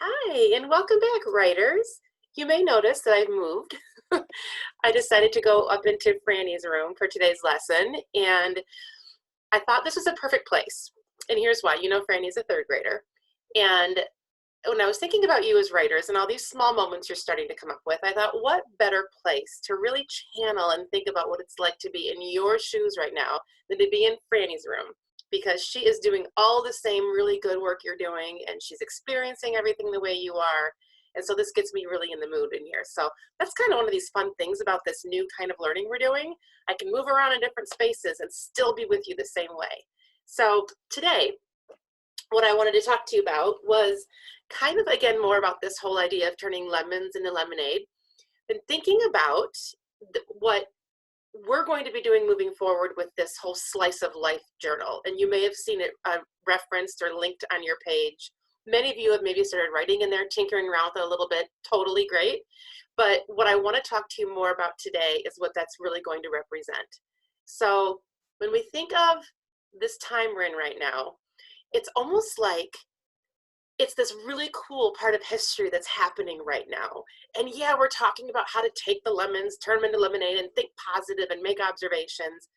Hi, and welcome back, writers. You may notice that I've moved. I decided to go up into Franny's room for today's lesson, and I thought this was a perfect place. And here's why. You know, Franny's a third grader. And when I was thinking about you as writers and all these small moments you're starting to come up with, I thought, what better place to really channel and think about what it's like to be in your shoes right now than to be in Franny's room? Because she is doing all the same really good work you're doing, and she's experiencing everything the way you are. And so this gets me really in the mood in here. So that's kind of one of these fun things about this new kind of learning we're doing. I can move around in different spaces and still be with you the same way. So today, what I wanted to talk to you about was kind of, again, more about this whole idea of turning lemons into lemonade and thinking about what we're going to be doing moving forward with this whole slice of life journal. And you may have seen it referenced or linked on your page. Many of you have maybe started writing in there, tinkering around with it a little bit. Totally great. But what I want to talk to you more about today is what that's really going to represent. So when we think of this time we're in right now, it's almost like it's this really cool part of history that's happening right now. And yeah, we're talking about how to take the lemons, turn them into lemonade, and think positive and make observations.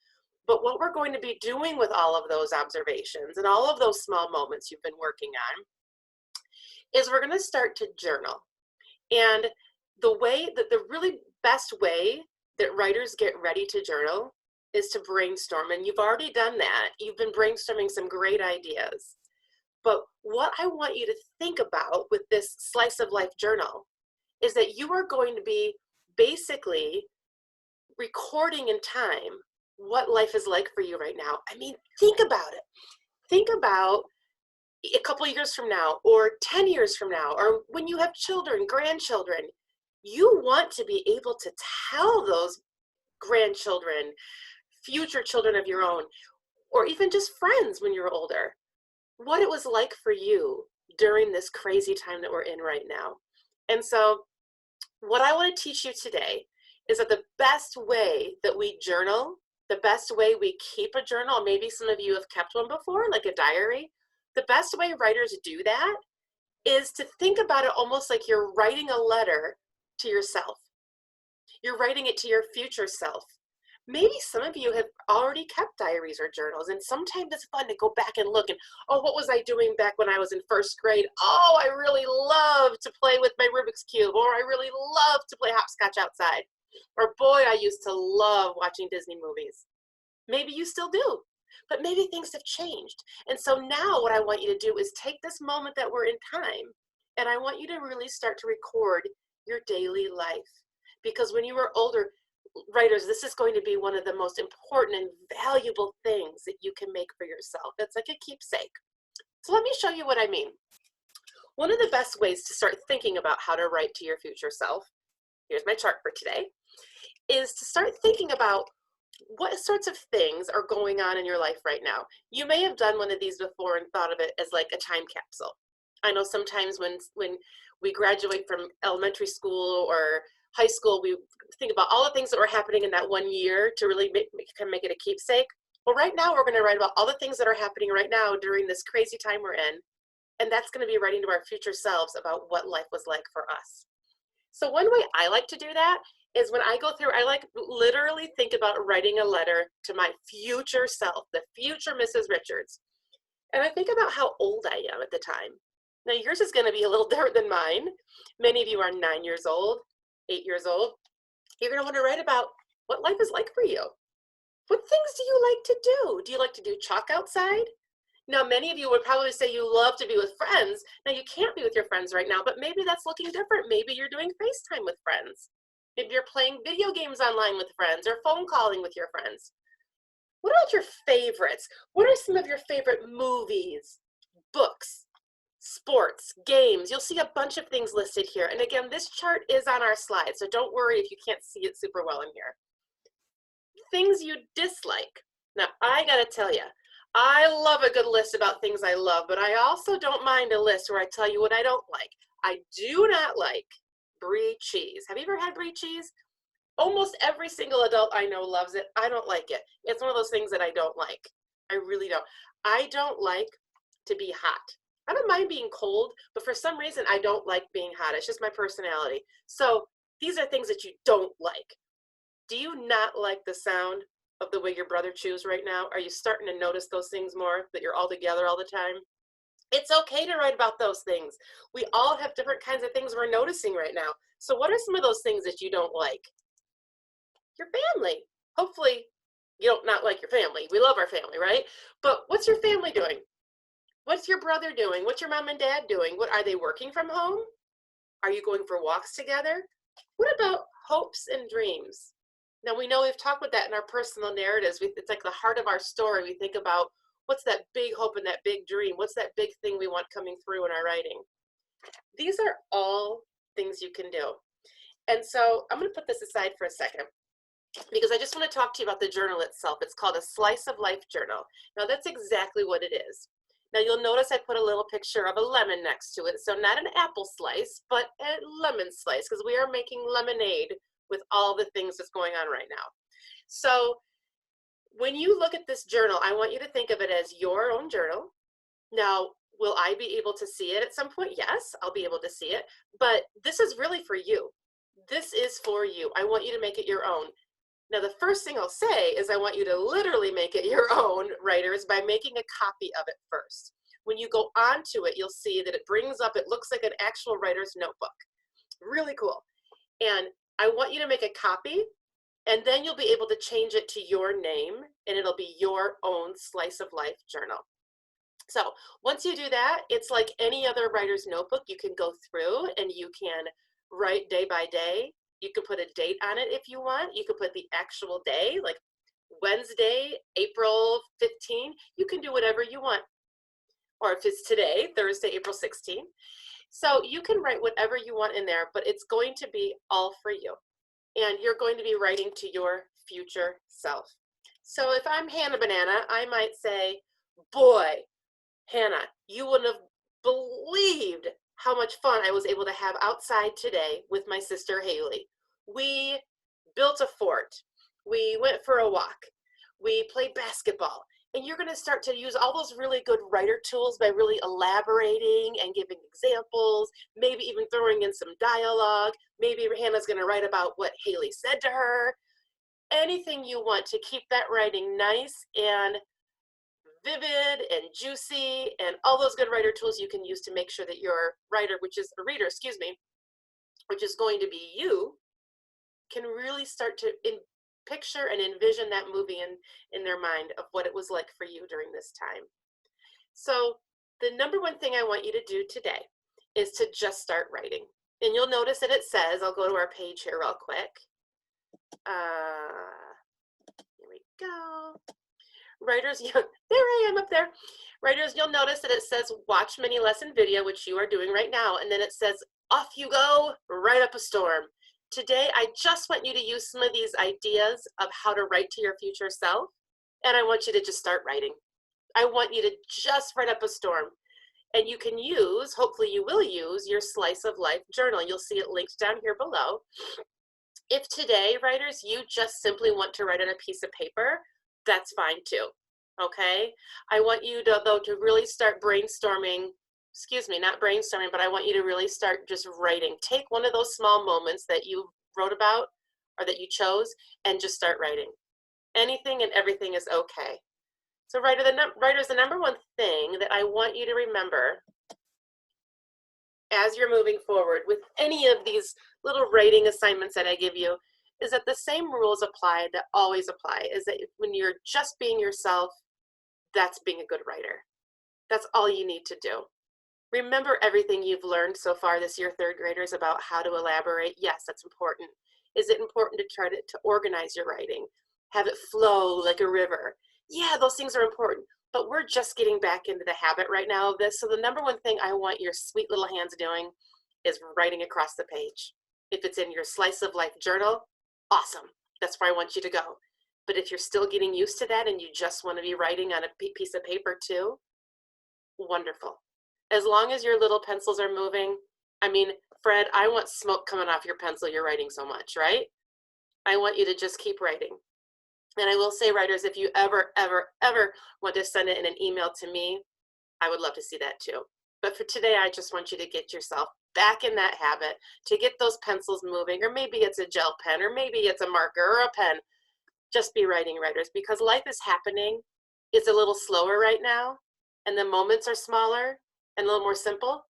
But what we're going to be doing with all of those observations and all of those small moments you've been working on is we're going to start to journal. And the really best way that writers get ready to journal is to brainstorm. And you've already done that. You've been brainstorming some great ideas. But what I want you to think about with this slice of life journal is that you are going to be basically recording in time what life is like for you right now. I mean, think about it. Think about a couple of years from now, or 10 years from now, or when you have children, grandchildren. You want to be able to tell those grandchildren, future children of your own, or even just friends when you're older, what it was like for you during this crazy time that we're in right now. And so what I want to teach you today is that the best way that we journal, the best way we keep a journal, maybe some of you have kept one before, like a diary, the best way writers do that is to think about it almost like you're writing a letter to yourself. You're writing it to your future self. Maybe some of you have already kept diaries or journals, and sometimes it's fun to go back and look and, oh, what was I doing back when I was in first grade? Oh, I really love to play with my Rubik's Cube, or I really love to play hopscotch outside, or boy, I used to love watching Disney movies. Maybe you still do, but maybe things have changed. And so now what I want you to do is take this moment that we're in time, and I want you to really start to record your daily life. Because when you were older, writers, this is going to be one of the most important and valuable things that you can make for yourself. It's like a keepsake. So let me show you what I mean. One of the best ways to start thinking about how to write to your future self, here's my chart for today, is to start thinking about what sorts of things are going on in your life right now. You may have done one of these before and thought of it as like a time capsule. I know sometimes when we graduate from elementary school or high school, we think about all the things that were happening in that one year to really make it a keepsake. Well, right now we're going to write about all the things that are happening right now during this crazy time we're in. And that's going to be writing to our future selves about what life was like for us. So one way I like to do that is when I go through, I like literally think about writing a letter to my future self, the future Mrs. Richards. And I think about how old I am at the time. Now yours is going to be a little different than mine. Many of you are 9 years old, 8 years old. You're going to want to write about what life is like for you. What things do you like to do? Do you like to do chalk outside? Now, many of you would probably say you love to be with friends. Now, you can't be with your friends right now, but maybe that's looking different. Maybe you're doing FaceTime with friends. Maybe you're playing video games online with friends or phone calling with your friends. What about your favorites? What are some of your favorite movies, books, sports, games? You'll see a bunch of things listed here. And again, this chart is on our slide, so don't worry if you can't see it super well in here. Things you dislike. Now, I gotta tell you, I love a good list about things I love, but I also don't mind a list where I tell you what I don't like. I do not like brie cheese. Have you ever had brie cheese? Almost every single adult I know loves it. I don't like it. It's one of those things that I don't like. I really don't. I don't like to be hot. I don't mind being cold, but for some reason I don't like being hot. It's just my personality. So these are things that you don't like. Do you not like the sound of the way your brother chews right now? Are you starting to notice those things more, that you're all together all the time? It's okay to write about those things. We all have different kinds of things we're noticing right now. So what are some of those things that you don't like? Your family. Hopefully you don't not like your family. We love our family, right? But what's your family doing? What's your brother doing? What's your mom and dad doing? What are they working from home? Are you going for walks together? What about hopes and dreams? Now we know we've talked about that in our personal narratives. It's like the heart of our story. We think about what's that big hope and that big dream? What's that big thing we want coming through in our writing? These are all things you can do. And so I'm going to put this aside for a second because I just want to talk to you about the journal itself. It's called a Slice of Life Journal. Now that's exactly what it is. Now you'll notice I put a little picture of a lemon next to it. So not an apple slice, but a lemon slice, because we are making lemonade with all the things that's going on right now. So when you look at this journal, I want you to think of it as your own journal. Now, will I be able to see it at some point? Yes, I'll be able to see it, but this is really for you. This is for you. I want you to make it your own. Now, the first thing I'll say is I want you to literally make it your own, writers, by making a copy of it first. When you go onto it, you'll see that it brings up, it looks like an actual writer's notebook. Really cool. And I want you to make a copy, and then you'll be able to change it to your name, and it'll be your own Slice of Life journal. So once you do that, it's like any other writer's notebook. You can go through and you can write day by day. You can put a date on it if you want. You can put the actual day, like Wednesday, April 15. You can do whatever you want. Or if it's today, Thursday, April 16. So you can write whatever you want in there, but it's going to be all for you. And you're going to be writing to your future self. So if I'm Hannah Banana, I might say, boy, Hannah, you wouldn't have believed how much fun I was able to have outside today with my sister Haley. We built a fort. We went for a walk. We played basketball. And you're going to start to use all those really good writer tools by really elaborating and giving examples, maybe even throwing in some dialogue. Maybe Hannah's going to write about what Haley said to her. Anything you want to keep that writing nice and vivid and juicy, and all those good writer tools you can use to make sure that your writer, which is a reader, excuse me, which is going to be you, can really start to picture and envision that movie in their mind of what it was like for you during this time. So the number one thing I want you to do today is to just start writing. And you'll notice that it says, I'll go to our page here real quick. Here we go. Writers, there I am up there. Writers, you'll notice that it says watch mini lesson video, which you are doing right now. And then it says, off you go, write up a storm. Today, I just want you to use some of these ideas of how to write to your future self. And I want you to just start writing. I want you to just write up a storm. And you can use, hopefully you will use, your Slice of Life journal. You'll see it linked down here below. If today, writers, you just simply want to write on a piece of paper, that's fine too, okay? I want you to, though, to really start brainstorming, excuse me, not brainstorming, but I want you to really start just writing. Take one of those small moments that you wrote about or that you chose and just start writing. Anything and everything is okay. So writers, the number one thing that I want you to remember as you're moving forward with any of these little writing assignments that I give you is that the same rules apply that always apply, is that when you're just being yourself, that's being a good writer. That's all you need to do. Remember everything you've learned so far this year, third graders, about how to elaborate. Yes, that's important. Is it important to try to organize your writing? Have it flow like a river? Yeah, those things are important, but we're just getting back into the habit right now of this. So the number one thing I want your sweet little hands doing is writing across the page. If it's in your Slice of Life journal, awesome. That's where I want you to go. But if you're still getting used to that and you just want to be writing on a piece of paper too, wonderful. As long as your little pencils are moving, I mean, Fred, I want smoke coming off your pencil. You're writing so much, right? I want you to just keep writing. And I will say, writers, if you ever want to send it in an email to me, I would love to see that too. But for today, I just want you to get yourself back in that habit, to get those pencils moving, or maybe it's a gel pen, or maybe it's a marker or a pen. Just be writing, writers, because life is happening. It's a little slower right now, and the moments are smaller and a little more simple,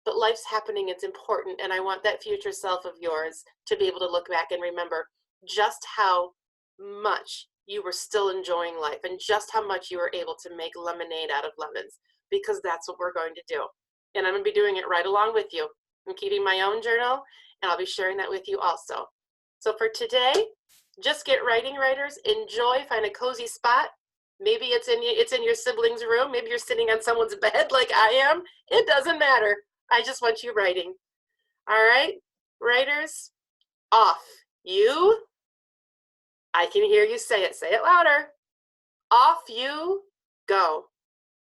but life's happening. It's important, and I want that future self of yours to be able to look back and remember just how much you were still enjoying life and just how much you were able to make lemonade out of lemons, because that's what we're going to do. And I'm going to be doing it right along with you. I'm keeping my own journal, and I'll be sharing that with you also. So for today, just get writing, writers. Enjoy, find a cozy spot. Maybe it's in your sibling's room. Maybe you're sitting on someone's bed like I am. It doesn't matter. I just want you writing. All right, writers, off you. I can hear you say it. Say it louder. Off you go.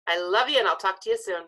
I love you, and I'll talk to you soon.